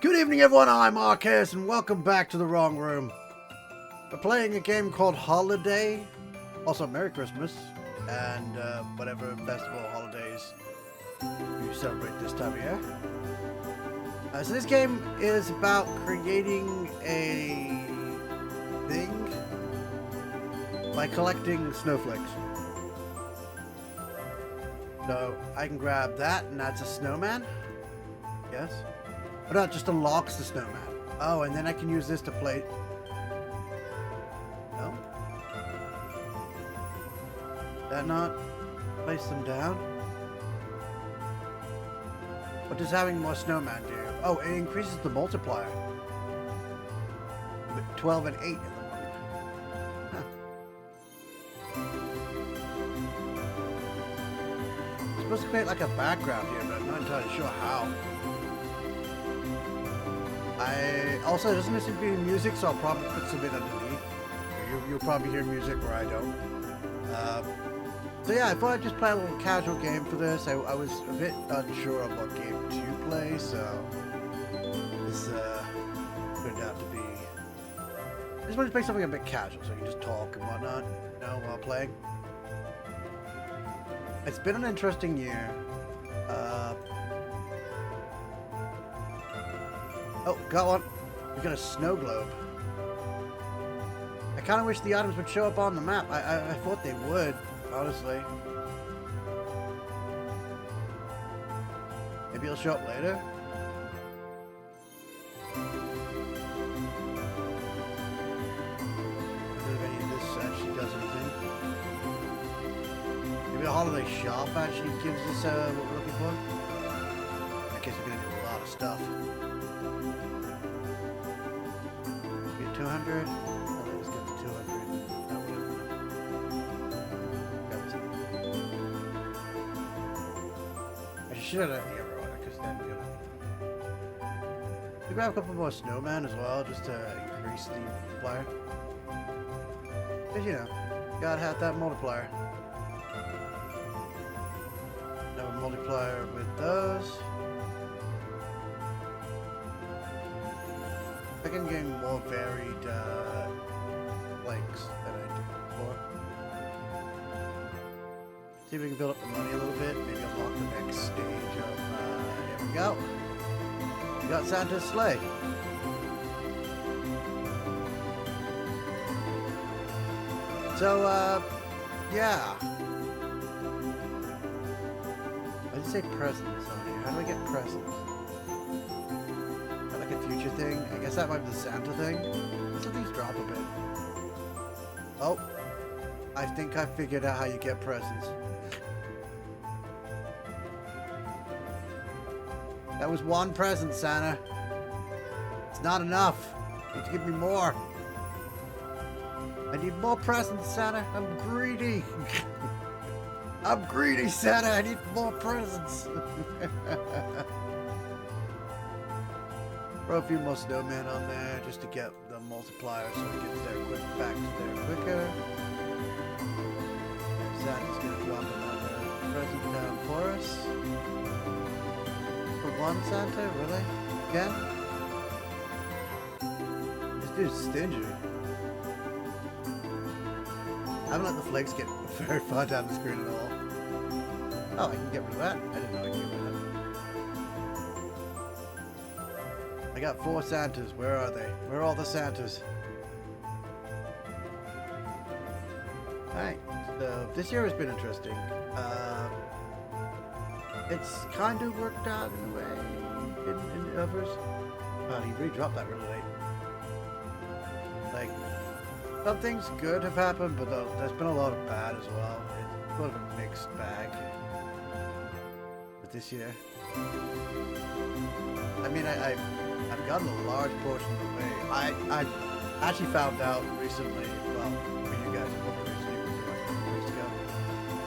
Good evening, everyone. I'm Marquez, and welcome back to the wrong room. We're playing a game called Holiday. Also, Merry Christmas, and whatever festival holidays you celebrate this time of year. So this game is about creating a thing by collecting snowflakes. So I can grab that, and that's a snowman. Yes. Oh, no, it just unlocks the snowman. Oh, and then I can use this to play. No? Did that not place them down? What does having more snowman do? Oh, it increases the multiplier. 12 and 8 in the moment. Huh. I'm supposed to create like a background here, but I'm not entirely sure how. Also, it doesn't seem to be music, so I'll probably put some in underneath. You'll probably hear music where I don't. So yeah, I thought I'd just play a little casual game for this. I was a bit unsure of what game to play, so this turned out to be... I just wanted to play something a bit casual, so you can just talk and whatnot, you know, while playing. It's been an interesting year. Oh, got one. We got a snow globe. I kind of wish the items would show up on the map. I thought they would, honestly. Maybe it'll show up later. If any of this actually does anything. Maybe the holiday shop actually gives us what we're looking for. I guess we're gonna do a lot of stuff. 200. Oh, let's get to 200. No, I should have done the other order because then we're gonna. We grab a couple more snowmen as well, just to increase the multiplier. Because you know, gotta have that multiplier. Another multiplier with those. I can gain more varied flakes than I did before. See if we can build up the money a little bit. Maybe unlock the next stage of. Here we go. We got Santa's sleigh. So, yeah. I didn't say presents on here. How do I get presents? Like a future thing. I guess that might be the Santa thing. Some things drop a bit. Oh, I think I figured out how you get presents. That was one present, Santa. It's not enough. You need to give me more. I need more presents, Santa. I'm greedy. I'm greedy, Santa. I need more presents. Throw a few more snowmen on there just to get the multiplier so it gets there back there quicker. Santa's gonna drop another present down for us. For one Santa, really? Again? This dude's stingy. I haven't let the flakes get very far down the screen at all. Oh, I can get rid of that. I didn't know I could get rid of that. I got 4 Santas. Where are they? Where are all the Santas? Alright, so this year has been interesting. It's kind of worked out in a way in others. Oh, he really dropped that really late. Like, some things good have happened, but there's been a lot of bad as well. It's sort of a mixed bag with this year. I mean, I've gotten a large portion of the way. I actually found out recently, well, for you guys, probably recently, like a couple weeks ago,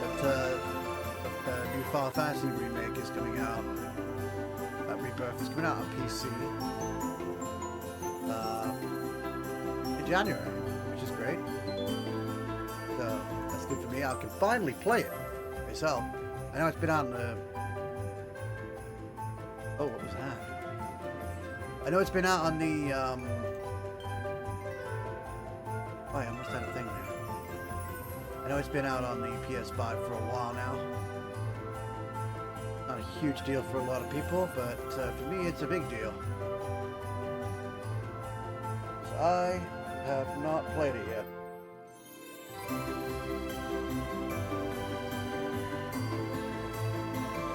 that the new Final Fantasy remake is coming out. Rebirth is coming out on PC in January, which is great. So that's good for me. I can finally play it myself. I know it's been out in the... Oh, what was that? I know it's been out on the, oh, I almost had a thing there. I know it's been out on the PS5 for a while now. Not a huge deal for a lot of people, but for me it's a big deal. So I have not played it yet.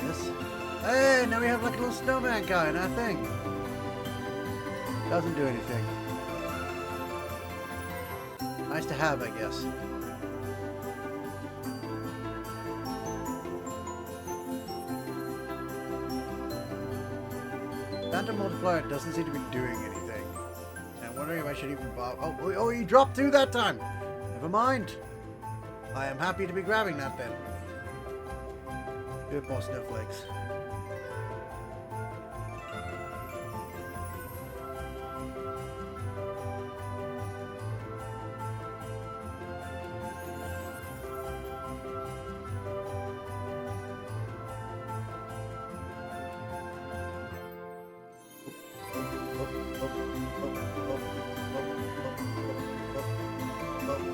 This. Hey, now we have like a little snowman guy in our thing. Doesn't do anything. Nice to have, I guess. Phantom multiplier doesn't seem to be doing anything. And I'm wondering if I should even bother. Oh, he dropped through that time. Never mind. I am happy to be grabbing that then. Do more snowflakes.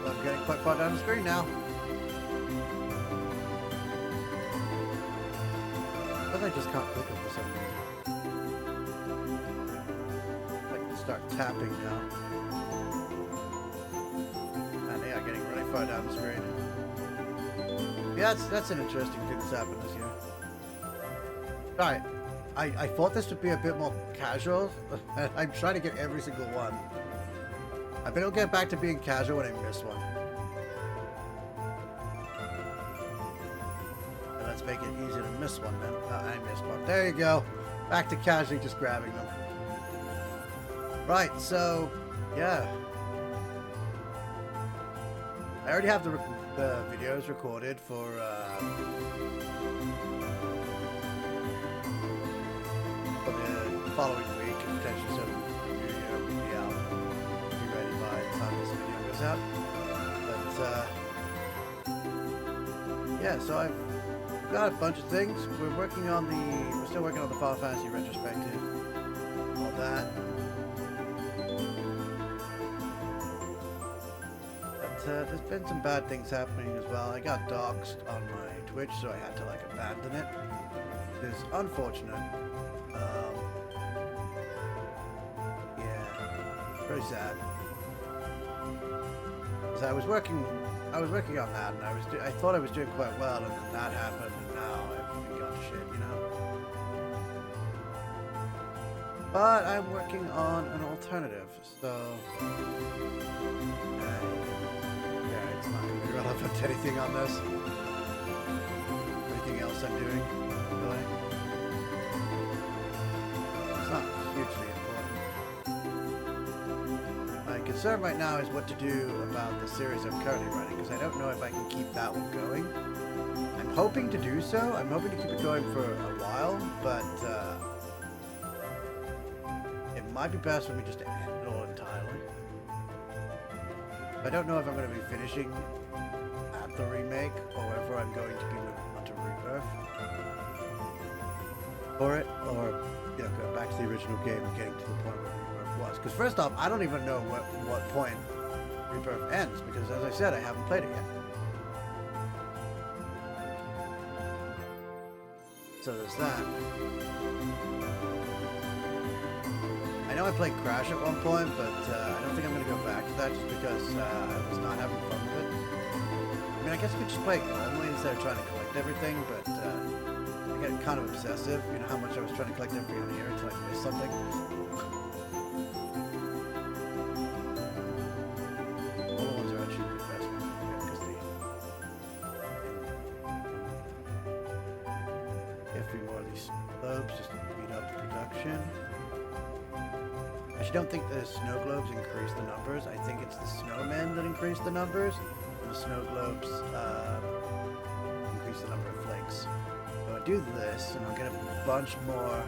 I'm getting quite far down the screen now. But I just can't click it for some reason. I can start tapping now. And yeah, getting really far down the screen. Yeah, that's an interesting thing that's happened this year. Alright. I thought this would be a bit more casual. I'm trying to get every single one. I bet it'll get back to being casual when I miss one. And let's make it easier to miss one then. I missed one. There you go. Back to casually just grabbing them. Right, so, yeah. I already have the videos recorded for the following week, and potentially some video will be out. Be ready by the time this video goes out. But yeah, so I've got a bunch of things. We're still working on the Final Fantasy retrospective, all that. But there's been some bad things happening as well. I got doxxed on my Twitch, so I had to like abandon it. It's unfortunate. Yeah, very sad. Because I was working on that, and I thought I was doing quite well, and then that happened, and now everything gone to shit, you know. But I'm working on an alternative, so yeah, it's not going to be relevant to anything on this. Anything else I'm doing, really. It's not hugely important. My concern right now is what to do about the series I'm currently running, because I don't know if I can keep that one going. I'm hoping to do so. I'm hoping to keep it going for a while, but it might be best for me just to end it all entirely. I don't know if I'm going to be finishing at the remake, or whether I'm going to be moving on to Rebirth for it, or you know, going back to the original game and getting to the point where Rebirth was. Because first off, I don't even know what point Rebirth ends, because as I said, I haven't played it yet. So there's that. I know I played Crash at one point, but I don't think I'm going to go back to that just because I was not having fun with it. I mean, I guess we could just play it normally instead of trying to collect everything, but I get kind of obsessive. You know how much I was trying to collect everything on here until I missed something. All the ones are actually the best ones because they get a few more of these globes just to speed up the production. I actually don't think the snow globes increase the numbers. I think it's the snowmen that increase the numbers. And the snow globes increase the number of flakes. So I do this, and I'll get a bunch more.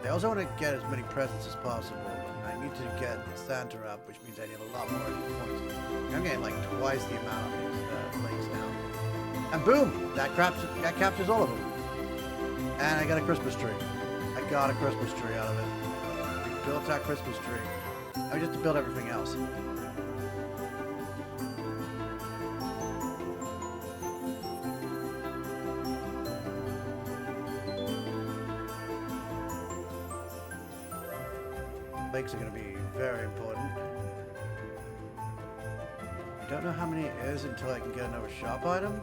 I also want to get as many presents as possible. And I need to get Santa up, which means I need a lot more of these points. I'm getting like twice the amount of these flakes now. And boom! That captures all of them. And I got a Christmas tree. I got a Christmas tree out of it. We built that Christmas tree. I just to build everything else. Flakes are going to be very important. I don't know how many it is until I can get another shop item.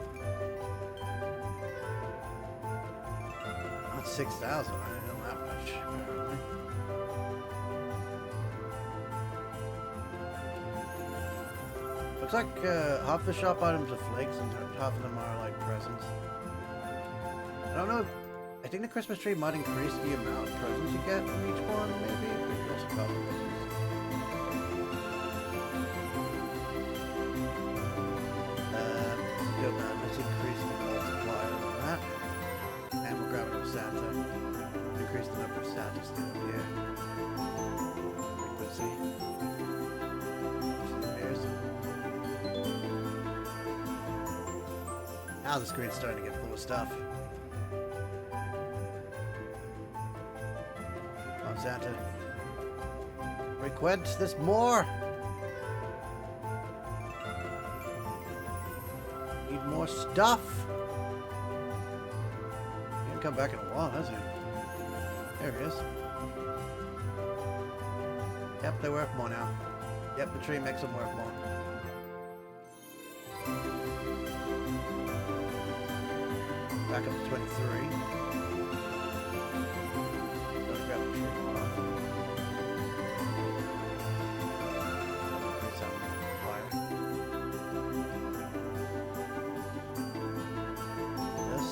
Not 6,000, I don't know that much, apparently. Looks like half the shop items are flakes and half of them are like presents. I don't know if, I think the Christmas tree might increase the amount of presents you get from each one, maybe. Maybe also cost presents. Good man, let's increase the multiplier on that. And we'll grab another Santa. Increase the number of Santas down here. Frequency. Now the screen's starting to get full of stuff. Come on, Santa. Request this more! Need more stuff! He hasn't come back in a while, has he? There he is. Yep, they're worth more now. Yep, the tree makes them worth more. Back up to 23. Gotta grab the tree more off. Increase that multiplier. This.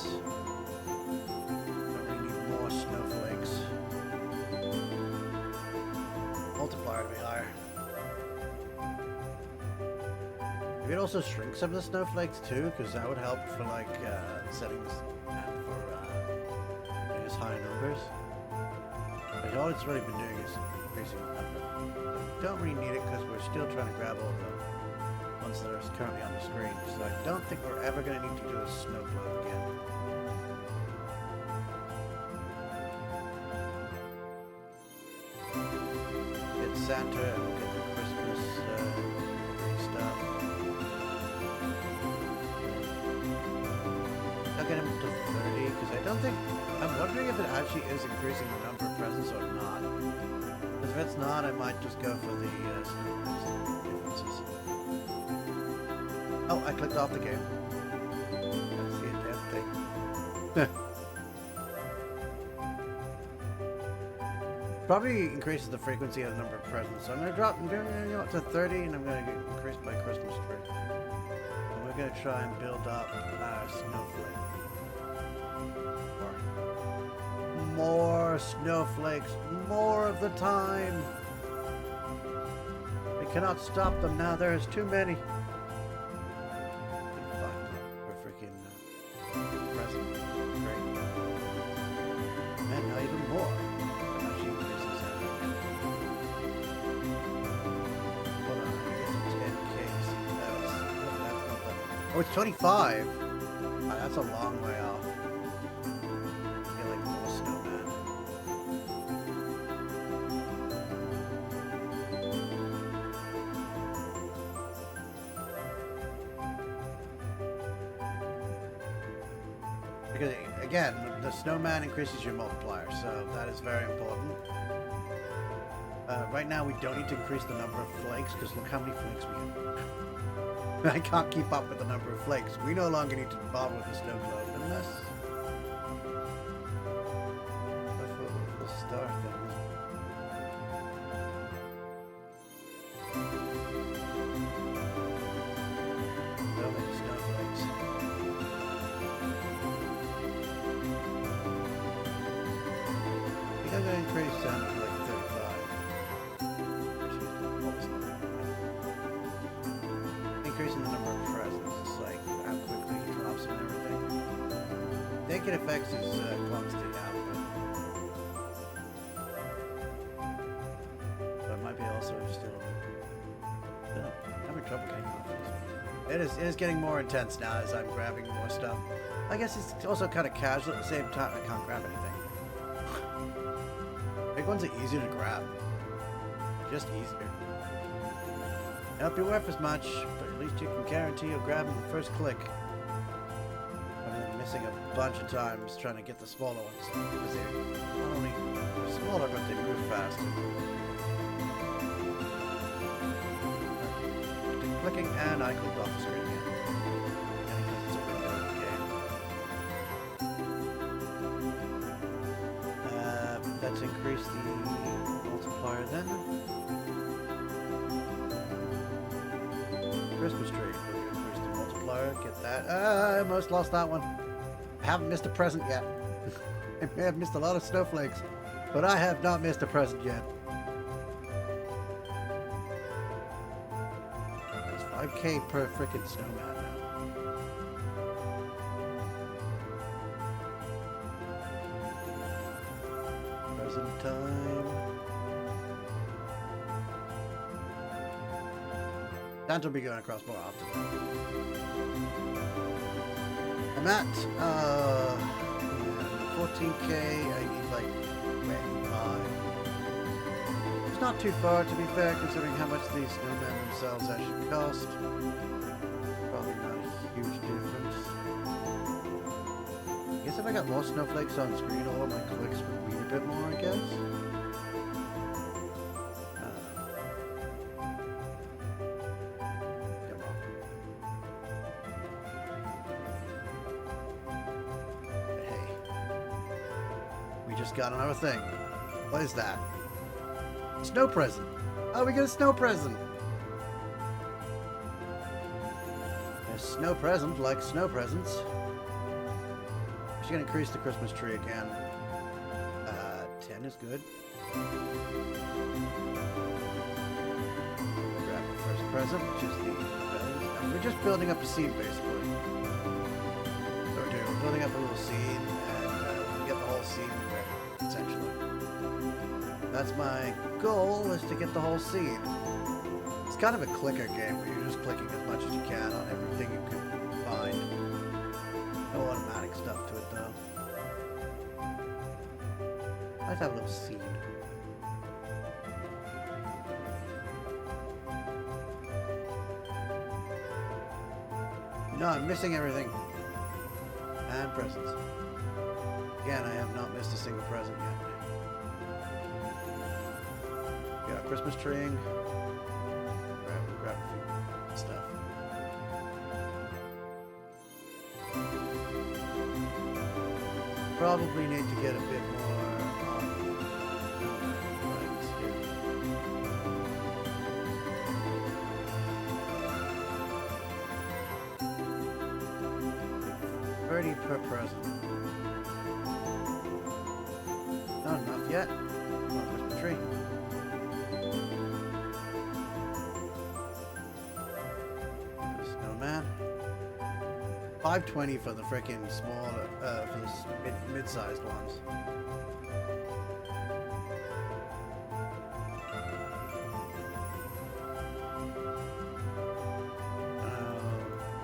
Don't really need more snowflakes. Multiplier to be higher. You could also shrink some of the snowflakes too, because that would help for like settings and for just higher numbers. But all it's really been doing is increasing the number. Don't really need it because we're still trying to grab all the ones that are currently on the screen. So I don't think we're ever going to need to do a snow globe again. Get Santa and we'll get the Christmas stuff. I'll get him to 30 because I don't think. I'm wondering if it actually is increasing the number of presents or not. Because if it's not, I might just go for the snow differences. Oh, I clicked off the game. That's the damn thing. Probably increases the frequency of the number of presents. So I'm going to drop it to 30 and I'm going to increase my Christmas tree. And we're going to try and build up our snowflake. More snowflakes, more of the time. We cannot stop them now. There's too many. Fine, we're freaking present. Great. And now even more. Actually, increases that. Hold on, I guess it's 10K. Oh, it's 25. Wow, that's a long way off. Because, again, the snowman increases your multiplier, so that is very important. Right now, we don't need to increase the number of flakes, because look how many flakes we have. I can't keep up with the number of flakes. We no longer need to bother with the snow globe, unless... We'll start then. Building snowflakes. I'm going to increase down to like 35. Increasing the number of presents, it's like how quickly he drops them and everything. I think it affects his quantity output. But it might be also still having trouble getting off this. It is getting more intense now as I'm grabbing more stuff. I guess it's also kind of casual at the same time. I can't grab anything. Big ones are easier to grab. Just easier. Help you worth as much, but at least you can guarantee you'll grab them the first click. I've been missing a bunch of times trying to get the smaller ones. Because they're not only smaller, but they move faster. Clicking, and I clicked off the screen again. And because it's a window game. Let's increase the multiplier then. Christmas tree. Increase the multiplier. Get that. I almost lost that one. I haven't missed a present yet. I may have missed a lot of snowflakes, but I have not missed a present yet. 5K per frickin' snowman now. Present time. Santa will be going across more often. I'm at 14K. I need like 25. It's not too far, to be fair, considering how much these snowmen themselves actually cost. Probably not a huge difference. I guess if I got more snowflakes on screen, all of my clicks would mean a bit more, I guess. Come on. Hey. We just got another thing. What is that? Snow present. Oh, we get a snow present. A snow present, like snow presents. She's gonna increase the Christmas tree again. 10 is good. Grab the first present, which is the and we're just building up a seed, basically. So we're building up a little seed, and we get the whole seed ready, essentially. That's my goal, is to get the whole seed. It's kind of a clicker game where you're just clicking as much as you can on everything you can find. No automatic stuff to it though. Let's have a little seed. No, I'm missing everything. And presents. Again, I have not missed a single present yet. Yeah, Christmas treeing. Grab a few stuff. Probably need to get a bit more lights here. 30 per present. Not enough yet. Oh, Christmas tree. Snowman. 520 for the frickin' small, for the mid-sized ones.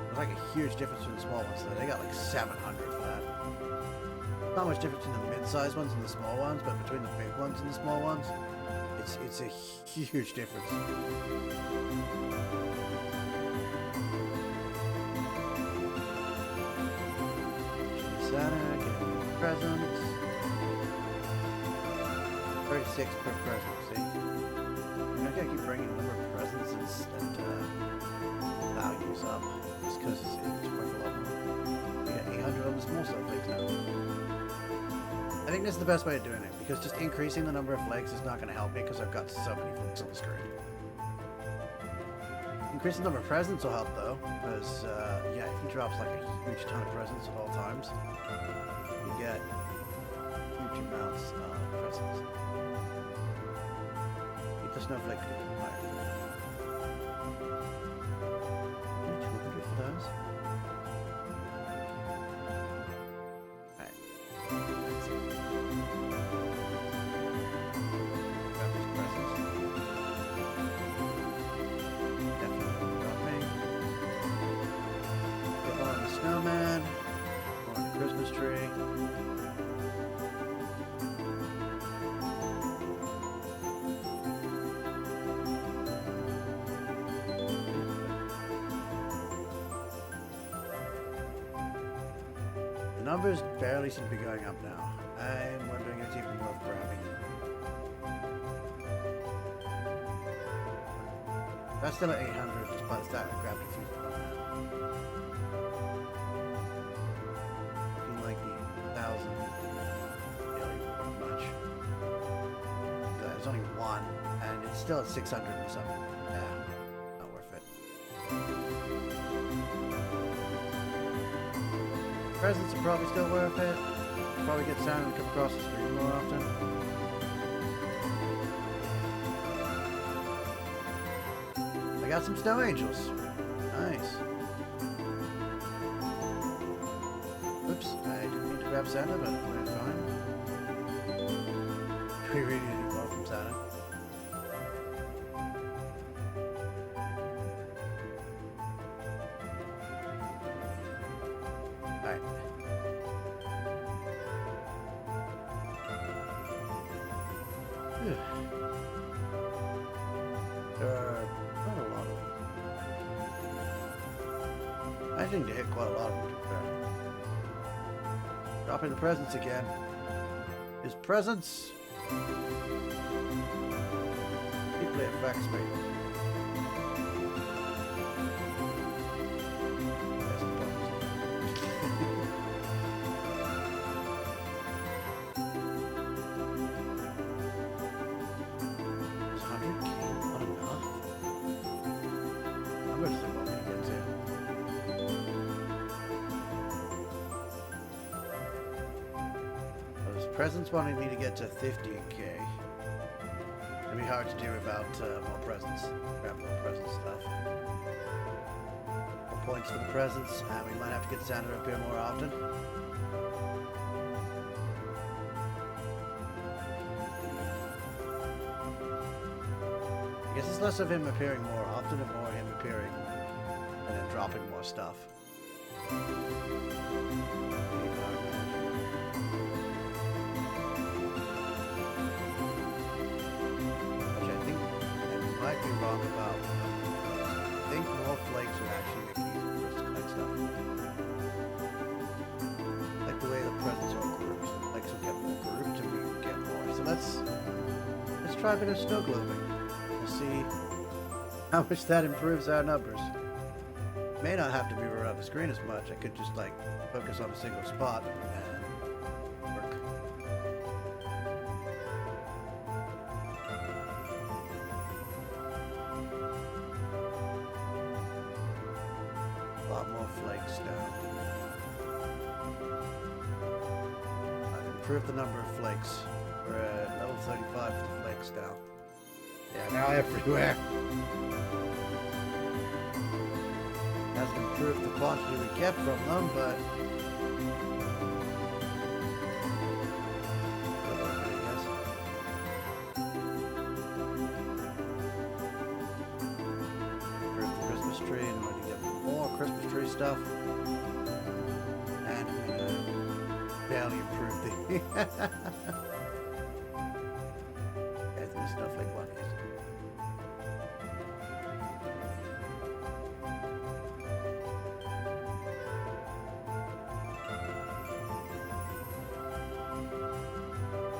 There's like a huge difference between the small ones though. They got like 700 for that. Not much difference in the mid-sized ones and the small ones, but between the big ones and the small ones, it's a huge difference. Santa, getting presents. 36 per present, see? I gotta keep bringing the number of presents and values up. Just because it's worth a lot more. We got 800 on the small stuff flakes now. I think this is the best way of doing it, because just increasing the number of flakes is not going to help me because I've got so many flakes on the screen. Increasing the number of presents will help though, because yeah, if he drops like a huge ton of presents at all times, you get huge amounts of presents. Keep the snowflake higher. 200 for those. Alright. That's it. Grab these presents. Definitely dropping. Get on the snowman. On the Christmas tree. numbers barely seem to be going up now. I'm wondering if it's even worth grabbing. That's still at 800, despite the fact I grabbed a few from that. Looking like the 1,000 really worth much. There's only one, and it's still at 600 or something. Yeah, not worth it. Presents are probably still worth it. Probably get sound and come across the screen more often. I got some snow angels. Nice. Oops, I didn't mean to grab Santa, but we're fine. Do we really need more from Santa? Alright. There are not a lot of them. I think they hit quite a lot of them, to be fair. Dropping the presents again. His presents deeply affects me. Yes, the presents. Is 100k not enough? I'm going to see what we can get to. Those presents wanting me to get to 50k. It'd be hard to do without more presents. Grab more present stuff. More points for the presents, and we might have to get Santa up here more often. I guess it's less of him appearing more often and more him appearing and then dropping more stuff. Which I think I might be wrong about. I think more flakes would actually make it easier for us to collect stuff. Like the way the presents are grouped. Flakes will get more grouped and we will get more. So let's try a bit of snow globing. See how much that improves our numbers. May not have to move around the screen as much. I could just like focus on a single spot and work. A lot more flakes now. I've improved the number of flakes. We're at level 35 for the flakes now. Yeah, now everywhere. Hasn't improved the quantity we get from them, but improve the Christmas tree, and I'm going to get more Christmas tree stuff. And I'm going to barely improve the snowflake bunnies.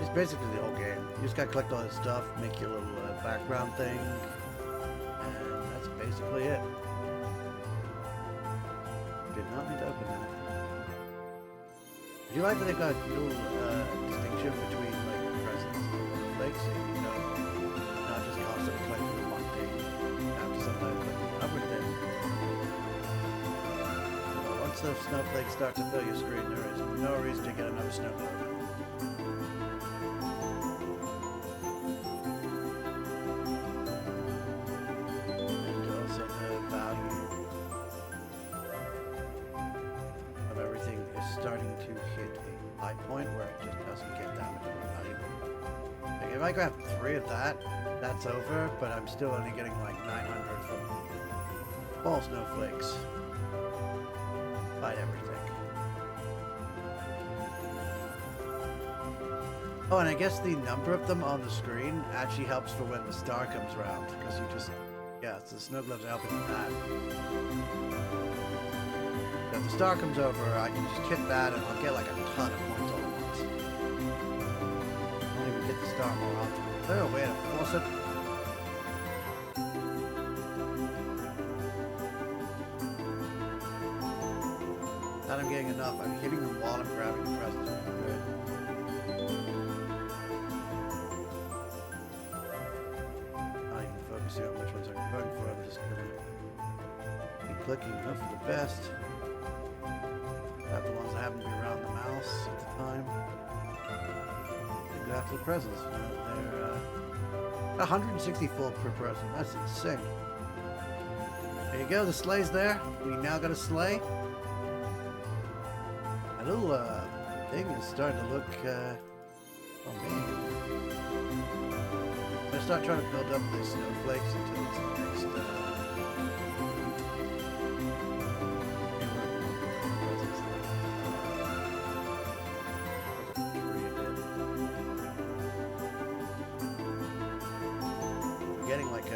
It's basically the whole game. You just gotta collect all this stuff, make your little background thing, and that's basically it. Did not need to open that. Do you like that they got a little distinction between like presents and flakes? So you know, not just constantly collecting one thing after sometimes collecting another thing. But once those snowflakes start to fill your screen, there is no reason to get another snow globe. Starting to hit a high point where it just doesn't get that much value. Like if I grab 3 of that, that's over, but I'm still only getting like 900 from small snowflakes. Buy everything. Oh, and I guess the number of them on the screen actually helps for when the star comes around, because you just, yeah, so the snow globes are helping with that. if the star comes over, I can just hit that and I'll get like a ton of points all at once. I'll even get the star more often. Is there a way to force it? Not I'm getting enough. I'm hitting them while I'm grabbing the presents. Good. Not even focusing on which ones I'm going for. I'm just gonna keep clicking, hope for the best. Grab the ones that happen to be around the mouse at the time. And go after the presents. They're 164 per present. That's insane. There you go. The sleigh's there. We now got a sleigh. A little thing is starting to look, oh man. I'm gonna start trying to build up these snowflakes until it's the next, we're getting like a,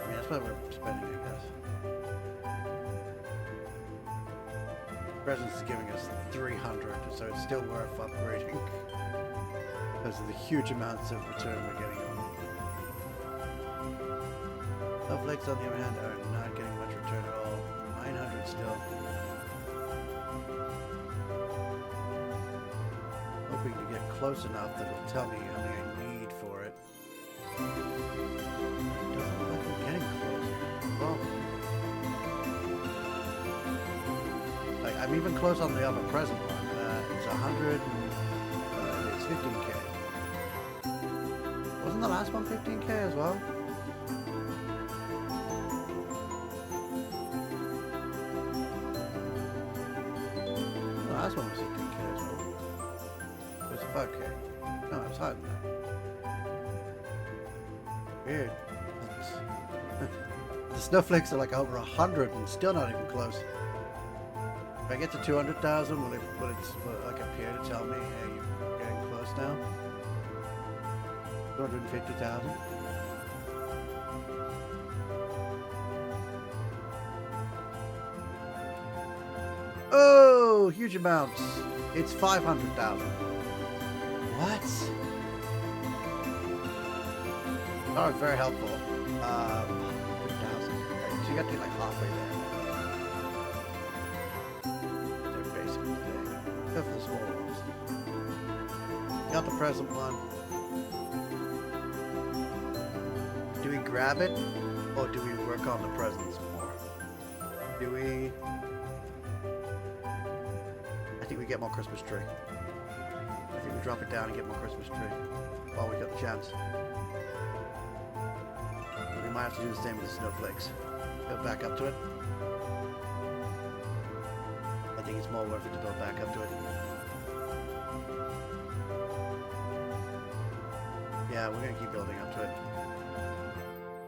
that's what we're spending, I guess. Presence is giving us 300, so it's still worth upgrading because of the huge amounts of return we're getting on. Snowflakes, on the other hand, are not getting much return at all. 900 still. Hoping to get close enough that it'll tell me how many I need for it. Like, I'm even close on the other present one. It's 100 and it's 15k. Wasn't the last one 15k as well? The last one was 15k as well. It was a 5k. No, it was higher than that. Weird. The snowflakes are like over 100 and still not even close. If I get to 200,000, will it like appear to tell me, hey, you're getting close now? 250,000. Oh, huge amounts. It's 500,000. What? Oh, it's very helpful. 100,000. So you got to be like halfway there. They're basically big. Except for the smaller ones. Got the present one. Do we grab it? Or do we work on the presents more? Do we... I think we get more Christmas tree. I think we drop it down and get more Christmas tree. While we got the chance. We might have to do the same with the snowflakes. Go back up to it. I think it's more worth it to go back up to it. Yeah, we're gonna keep building up to it.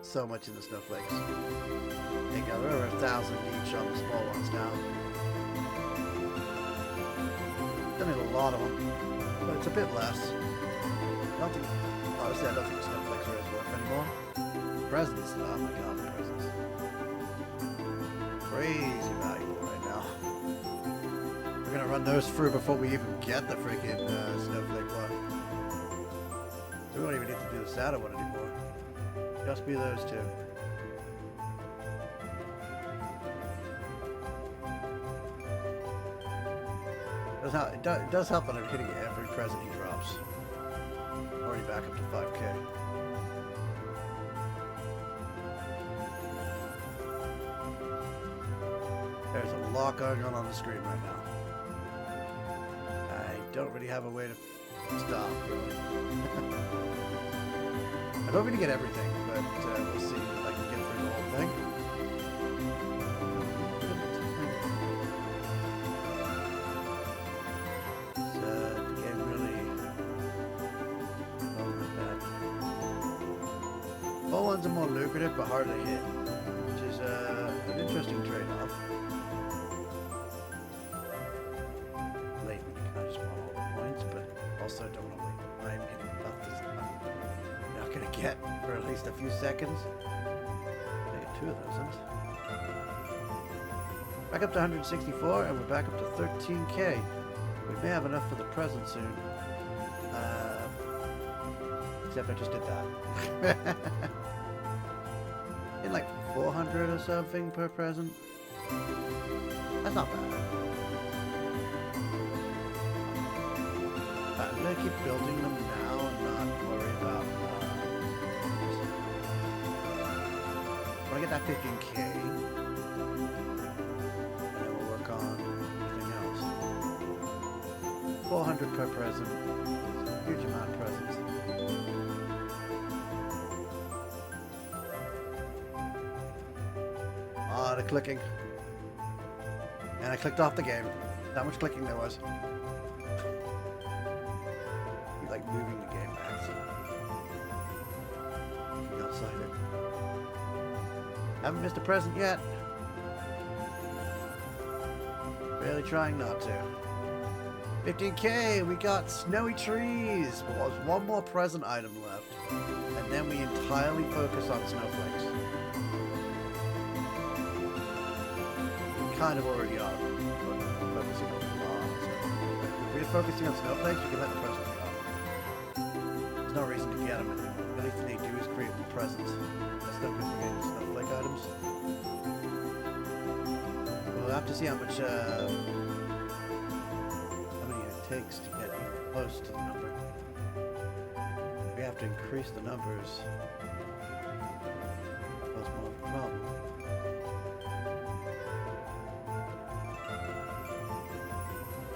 So much in the snowflakes. There you go, there are 1,000 each on the small ones now. Don't need a lot of them, but it's a bit less. I don't think, honestly, I don't think snowflakes are as worth anymore. Presents, oh my god, presents. Crazy valuable right now. We're gonna run those through before we even get the freaking snowflake one. We won't even need to do the Santa one anymore. Just be those two. It does help that I'm hitting every present he drops. Already back up to 5k. There's a lot going on the screen right now. I don't really have a way to stop, really. I'm hoping to get everything, but we'll see if I can get through the whole thing. The game really over that. All ones are more lucrative but harder to hit, which is an interesting trade-off. Also don't want to wait. I'm getting buffed this time. Not getting get for at least a few seconds. I get 2 of those. Back up to 164, and we're back up to 13k. We may have enough for the present soon. Except I just did that. In like 400 or something per present. That's not bad. I'm gonna keep building them now and not worry about. When I get that 15k, then we'll work on anything else. 400 per present. Huge amount of presents. Ah, the clicking. And I clicked off the game. That much clicking there was. Like moving the game back. So outside it. Haven't missed a present yet. Really trying not to. 15k, we got snowy trees. Well, there's one more present item left. And then we entirely focus on snowflakes. We kind of already are focusing on the law. So if we're focusing on snowflakes, we can let the present go. There's no reason to get them. The only thing they do is create more presents. That's no good for getting snowflake items. We'll have to see how many it takes to get even close to the number. We have to increase the numbers. That's more of a problem.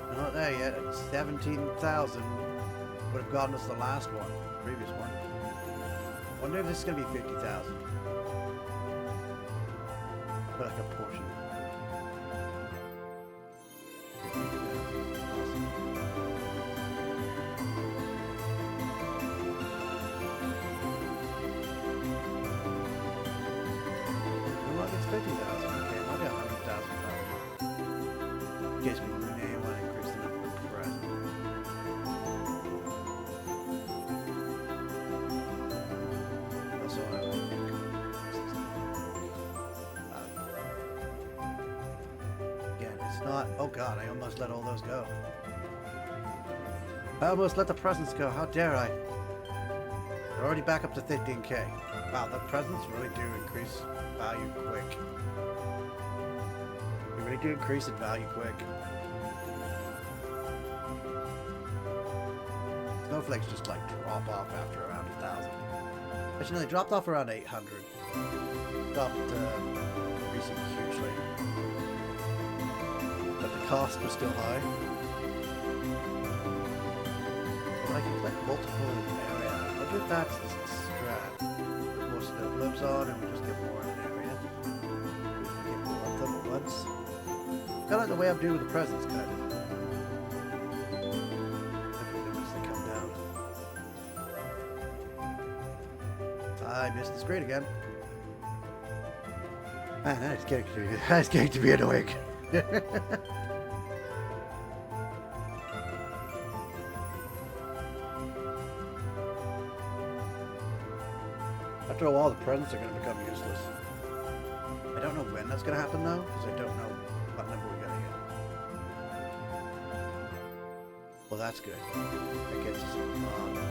We're not there yet. At 17,000 would have gotten us the last one, the previous one. Wonder if this is going to be 50,000. But like a portion. Well, it's 50,000. Okay, I'll get 100,000 value. In case we may want to increase the number of presents. Also, I think again, it's not. Oh God, I almost let all those go. I almost let the presents go. How dare I? We're already back up to 15k. Wow, the presents really do increase value quick. They really do increase in value quick. Snowflakes just like drop off after around 1,000. Actually, no, they dropped off around 800. Stopped increasing hugely. But the cost was still high. But I can collect multiple in an area. I wonder if that's the strat. Put more snow globes on and we just get more in an area. We can get more of them at once. Kind of like the way I'm doing with the presents, kind of. I missed the screen again. Man, that's getting to be annoying. After a while, the presents are going to become useless. I don't know when that's going to happen though, because I don't know what number we're going to get. Well, that's good. That gets us a lot more.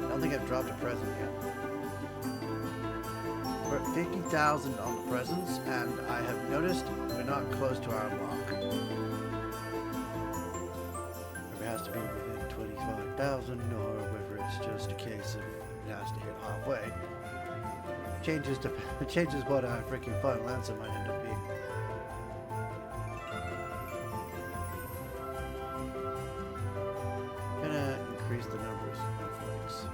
I don't think I've dropped a present yet. We're at 50,000 on the presents, and I have noticed we're not close to our lock. Whether it has to be within 25,000, or whether it's just a case of it has to hit halfway. Changes what our freaking final answer might end up being. I'm gonna increase the number of snowflakes.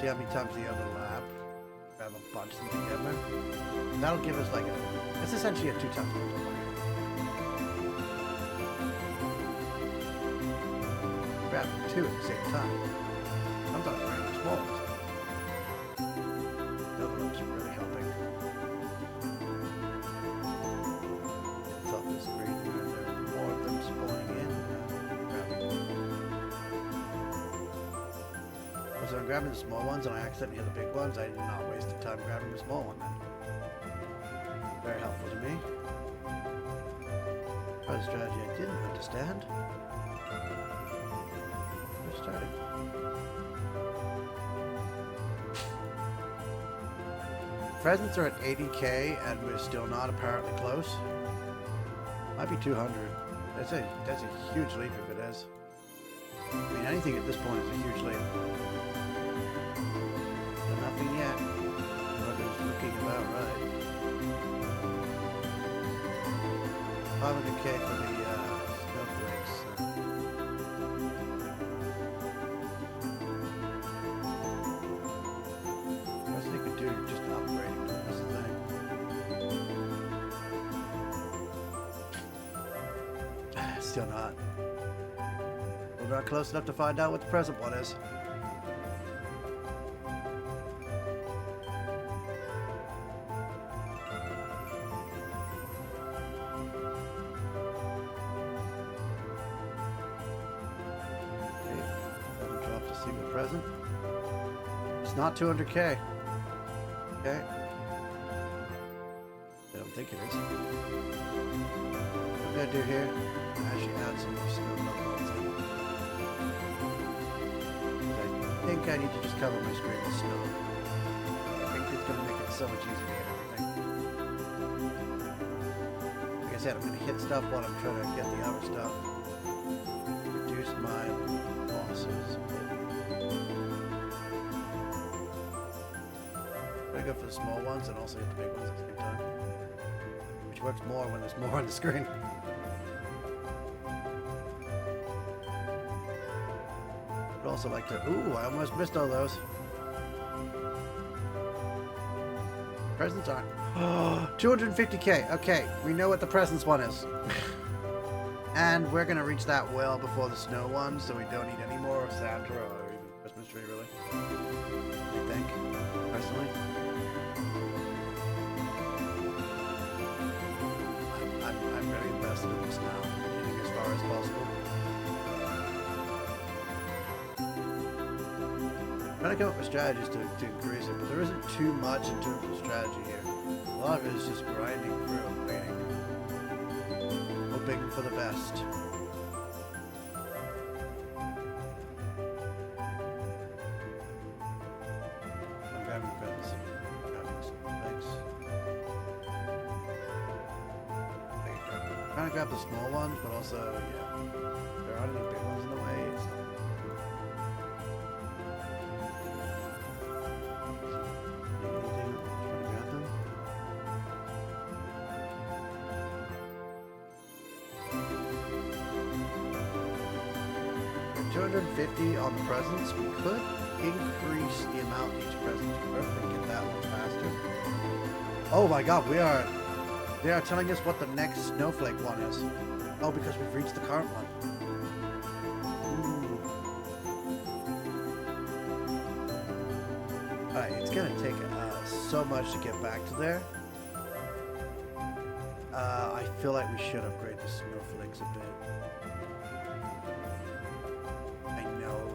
See how many times they overlap. Grab a bunch of them together. That'll give us like it's essentially a 2 times multiplier. Grab 2 at the same time. Sometimes wearing the small ones. Envelopes are really helping. It's off the screen where there are more of them spawning in. So I'm grabbing the small ones and I accidentally hit the big ones. I did not waste the time grabbing the small one then. Very helpful to me. Part of the strategy I didn't understand. We're starting. Presents are at 80k and we're still not apparently close. Might be 200. That's a huge leap if it is. I mean, anything at this point is a huge leap. But nothing yet. Nothing's looking about right. 500k for the snowflakes. Best they could do just upgrading them. That's the thing. Still not. We're not close enough to find out what the present one is. Single present. It's not 200k. Okay. I don't think it is. What I'm gonna do here, actually add some more snow numbers in. I think I need to just cover my screen with snow. I think it's gonna make it so much easier to get everything. Like I said, I'm gonna hit stuff while I'm trying to get the other stuff. Reduce my losses. I go for the small ones and also hit the big ones at the same time. Which works more when there's more on the screen. I'd also like to... Ooh, I almost missed all those. Presents aren't... 250k. Okay, we know what the presents one is. And we're going to reach that well before the snow one, so we don't need any more Santa or even Christmas tree, really. I think, personally. I'm really invested in this now, getting as far as possible. I'm trying to come up with strategies to increase it, but there isn't too much in terms of strategy here. A lot of it is just grinding through and waiting. Hoping for the best. I'm grabbing presents. Grabbing some flakes. I'm trying to grab the small ones, but also, yeah, there aren't any big ones in the way. So. Anything? Trying to grab them. 250 on the presents. We could increase the amount each present is worth and get that one faster. Oh my god, they are telling us what the next snowflake one is. Oh, because we've reached the current one. Alright, it's gonna take so much to get back to there. I feel like we should upgrade the snowflakes a bit.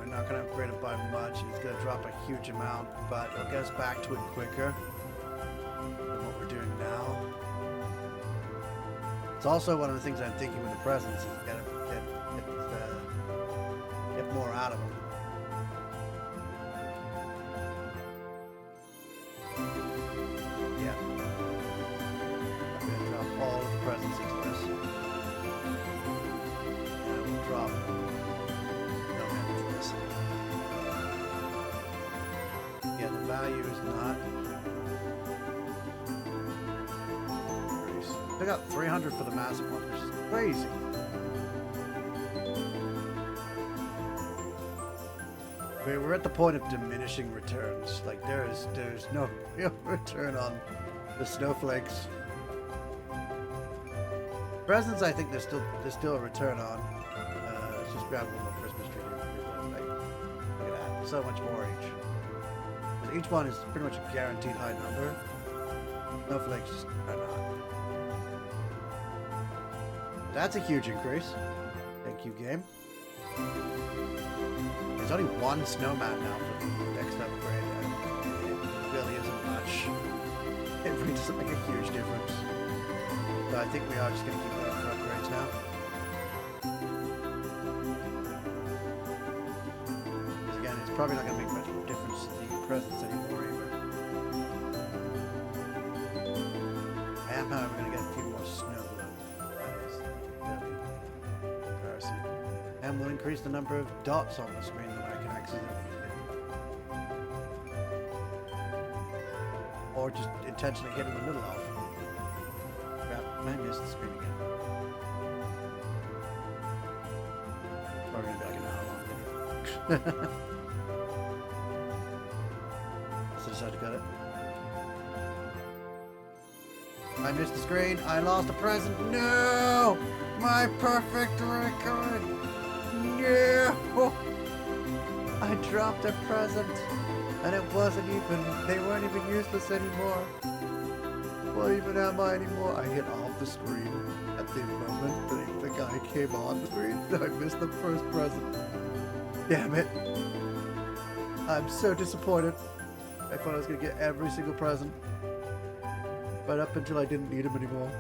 Not going to upgrade it by much. It's going to drop a huge amount, but it'll get us back to it quicker than what we're doing now. It's also one of the things I'm thinking with the presents is get more out of them. Yeah. I'm going to drop all of the presents into this. And we'll drop yeah, the value is not. They got 300 for the massive one, which is crazy. I mean, we're at the point of diminishing returns. Like there's no real return on the snowflakes. Presents, I think there's still a return on. Let's just grab one more Christmas tree here. Look at that. so much more each. Because each one is pretty much a guaranteed high number. No flakes just are not. That's a huge increase. Thank you, game. There's only one snowman now for the next upgrade, and it really isn't much. It really doesn't make a huge difference. So I think we are just going to keep going for upgrades now. Because again, it's probably not going to make much difference to the presents anymore either. I am, however, going to get a few more snow though. That is really embarrassing. And we'll increase the number of dots on the screen that I can accidentally hit. Or just intentionally hit in the middle of. Crap, I missed the screen again. Probably gonna be like an hour long video. So I decided to cut it. I missed the screen. I lost a present. No! My perfect record! No! I dropped a present. And it wasn't even, they weren't even useless anymore. What even am I anymore? I hit off the screen at the moment that the guy came on the screen. I missed the first present. Damn it. I'm so disappointed. I thought I was going to get every single present. Right up until I didn't need them anymore.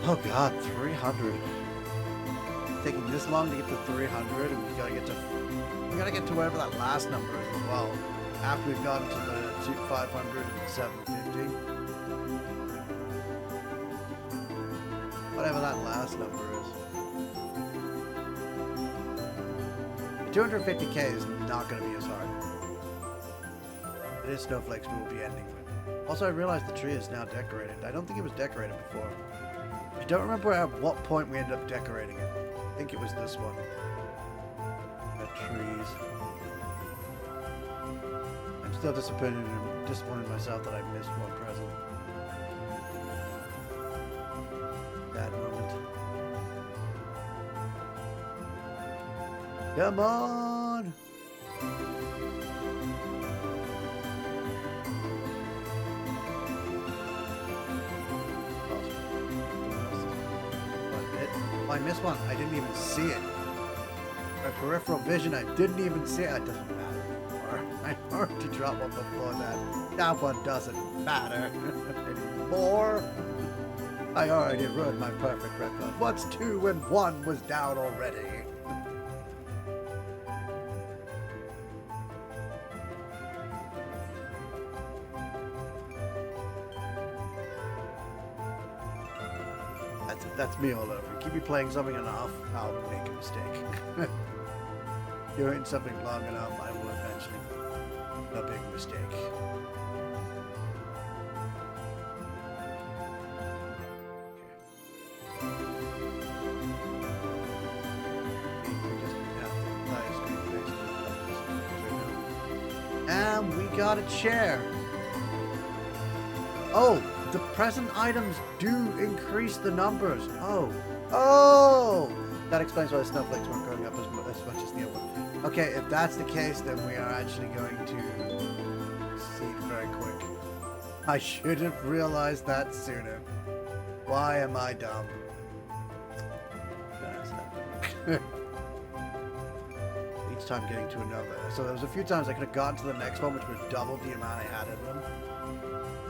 Oh god, 300. Taking this long to get to 300, and we gotta get to whatever that last number is as well. After we've gotten to the 500 and 750. Whatever that last number is. 250k is not gonna be as hard. It is snowflakes we will be ending with. Also, I realized the tree is now decorated. I don't think it was decorated before. I don't remember at what point we ended up decorating it. I think it was this one. The trees. I'm still disappointed in myself that I missed one present. Bad moment. Come on! I missed one. I didn't even see it. My peripheral vision, I didn't even see it. It doesn't matter anymore. I already dropped one before that. That one doesn't matter anymore. I already ruined my perfect record. What's 2 when 1 was down already? That's me all over. Keep me playing something enough, I'll make a mistake. Doing something long enough, I will eventually make a big mistake. And we got a chair. Oh! The present items do increase the numbers. Oh! That explains why the snowflakes weren't going up as much as the other one. Okay, if that's the case, then we are actually going to succeed very quick. I should have realized that sooner. Why am I dumb? Each time getting to another. So there was a few times I could have gotten to the next one, which would have doubled the amount I had in them.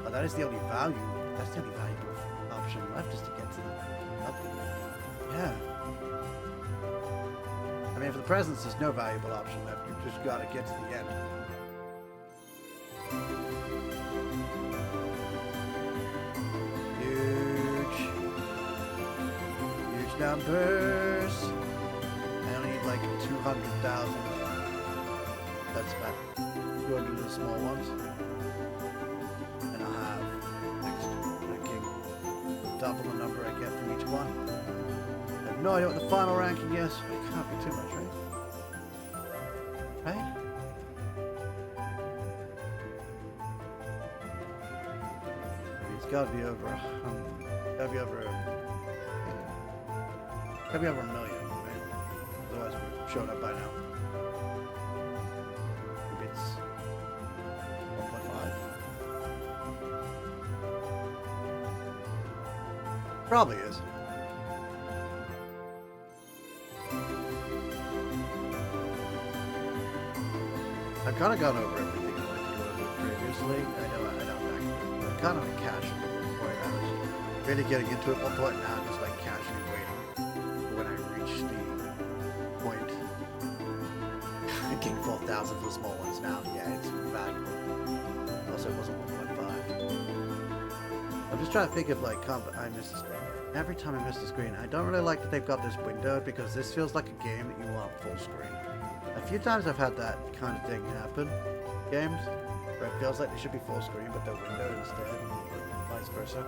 But that is the only value. That's the only valuable option left, is to get to the other. Yeah. I mean, for the presents, there's no valuable option left. You've just got to get to the end. Huge numbers. I only need like 200,000. That's about 200 of the small ones. And I'll have next king double the number I get from each one. I have no idea what the final ranking is. It can't be too much, right? Right? It's gotta be over gotta be over a million, right? Otherwise it would have shown up by now. Maybe it's 1.5. Probably is. I've kind of gone over everything I wanted to go over previously. I know kind of casually before I was really getting into it at one point. Now I'm just like casually waiting for when I reach the point. Getting 4,000 for the small ones now. Yeah, it's valuable. Also, it wasn't 1.5. I'm just trying to think of like, I missed the screen. Every time I miss the screen, I don't really like that they've got this window because this feels like a game that you want full screen. A few times I've had that kind of thing happen in games where it feels like they should be full screen but they're window instead, and vice versa.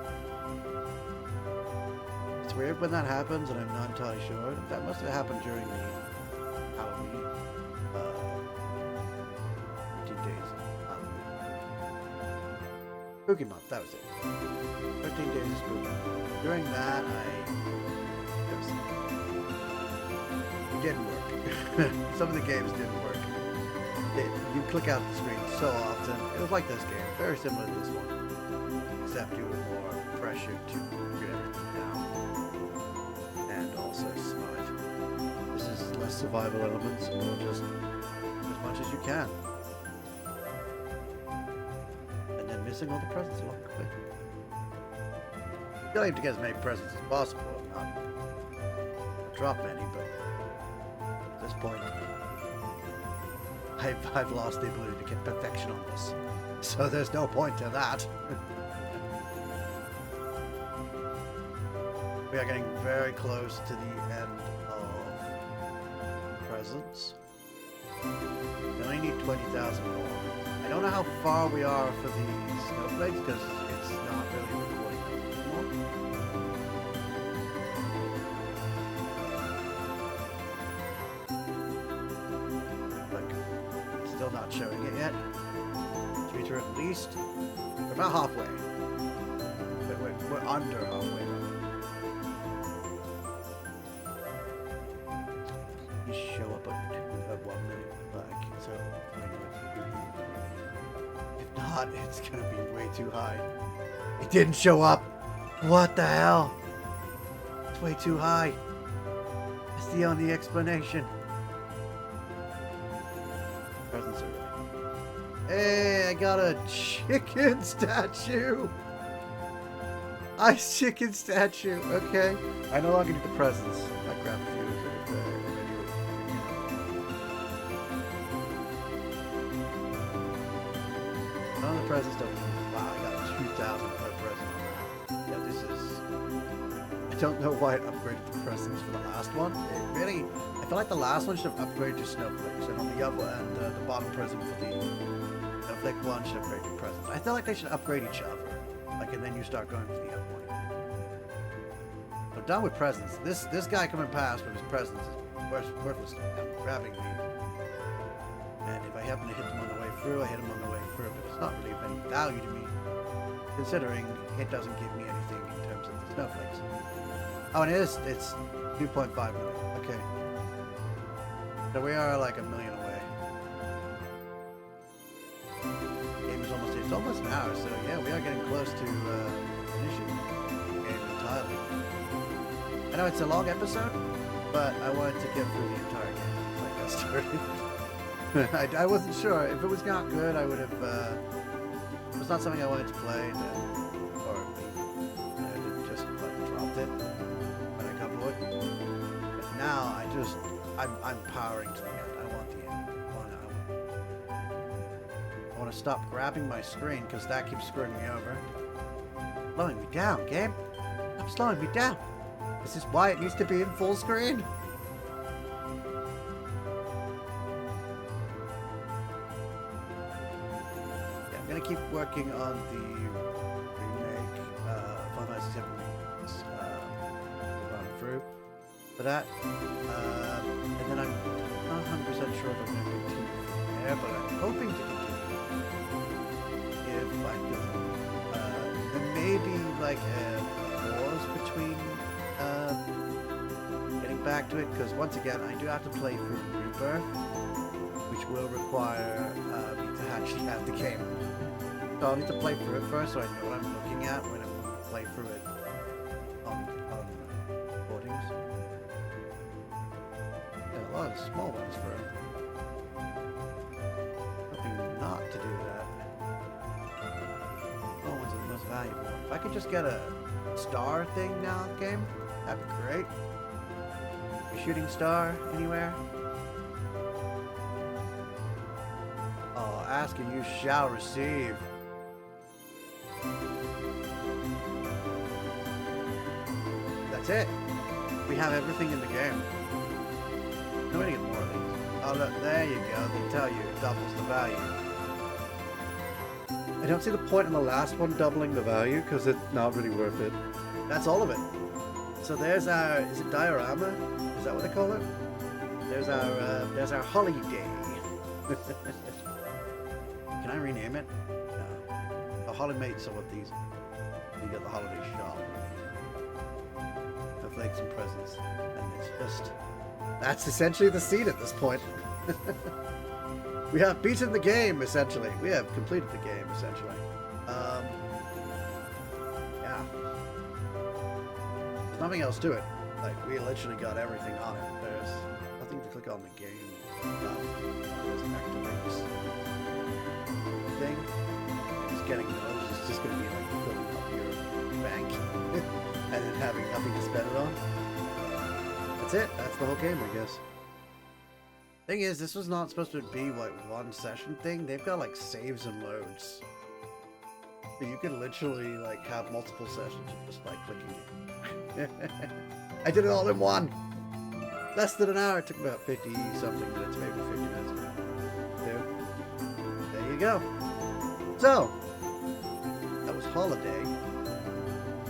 It's weird when that happens and I'm not entirely sure. That must have happened during the Halloween 13 days. Spooky month, that was it. 13 days of spooky. During that, it didn't work. Some of the games didn't work. You click out the screen so often. It was like this game, very similar to this one, except you were more pressured to get everything down and also survive. This is less survival elements, and more just as much as you can, and then missing all the presents along the way. You aim to get as many presents as possible, not drop many, but at this point, I've lost the ability to get perfection on this, so there's no point to that. We are getting very close to the end of presents. We only need 20,000 more. I don't know how far we are for the snowflakes because it's not really recording anymore. Still not showing it yet. Twitter at least. We're about halfway. But we're under halfway. You show up at 1 minute back, so if not, it's gonna be way too high. It didn't show up. What the hell? It's way too high. That's the only explanation. Presents are ready. Hey, I got a chicken statue. Ice chicken statue. Okay. I no longer need the presents. I grabbed a few. None of the presents don't. Wow, I got 2,000 per present on that. Yeah, this is. I don't know why it upgraded the presents for the last one. It really. I feel like the last one should have upgraded to snowflakes, and on the other and the bottom present for the snowflake one should upgrade your presents. I feel like they should upgrade each other, like, and then you start going for the other one. But done with presents. This guy coming past with his presents is worthless. I'm grabbing me, and if I happen to hit them on the way through, I hit them on the way through. But it's not really of any value to me, considering it doesn't give me anything in terms of the snowflakes. Oh, and it's 2.5 minutes. Okay. So we are like a million away. Game is almost an hour, so yeah, we are getting close to finishing the game entirely. I know it's a long episode, but I wanted to get through the entire game like I started. I wasn't sure. If it was not good, I would have, if it was not something I wanted to play, then, or I would have just like dropped it when I got bored. But now I'm powering to the end. I want the end. I want to stop grabbing my screen because that keeps screwing me over. Slowing me down, game. Stop slowing me down. This is why it needs to be in full screen. Yeah, I'm gonna keep working on the remake Final Fantasy VII for that. And then I'm not 100% sure if I'm going to continue from there, but I'm hoping to continue. If I can, there may be like a pause between getting back to it, because once again, I do have to play through Rebirth, which will require me to actually have the game. So I'll need to play through it first so I know what I'm looking at when I play through it on recordings. Yeah, a lot of small ones for it. Hoping not to do that. Small ones are the most valuable. If I could just get a star thing now, game, that'd be great. A shooting star anywhere? Oh, ask and you shall receive. That's it. We have everything in the game. No, we need more of these. Oh look, there you go. They tell you it doubles the value. I don't see the point in the last one doubling the value because it's not really worth it. That's all of it. So there's our, is it diorama? Is that what they call it? There's our holiday. Can I rename it? No. The Holi made some of these. You got the holiday shop. The flakes and presents. And it's just, that's essentially the scene at this point. We have beaten the game, essentially. We have completed the game, essentially. Yeah. There's nothing else to it. Like, we literally got everything on it. There's nothing to click on the game. There's an activates thing. Just getting those is just going to be like filling up your bank and then having nothing to spend it on. That's it. That's the whole game, I guess. Thing is, this was not supposed to be like one session thing. They've got like saves and loads. So you can literally like have multiple sessions just by clicking it. I did it all in one. Less than an hour. It took about 50 something minutes, maybe 50 minutes. There you go. So that was Holiday,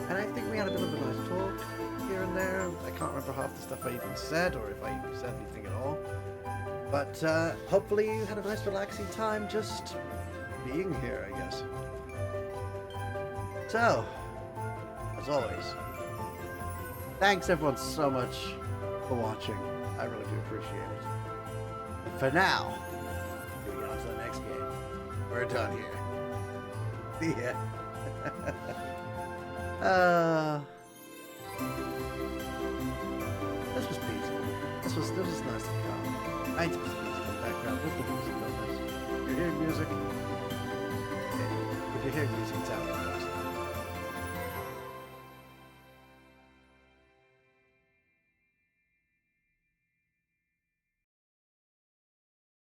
and I think we had a bit of a nice talk here and there. I can't remember half the stuff I even said, or if I even said anything at all. But hopefully you had a nice relaxing time just being here, I guess. So, as always, thanks everyone so much for watching. I really do appreciate it. But for now, we get on to the next game. We're done here. See ya. This was peaceful. This was nice and calm. I need to put some music in the background. What's the music on this? You're hearing music? Okay. If you're hearing music, it's out.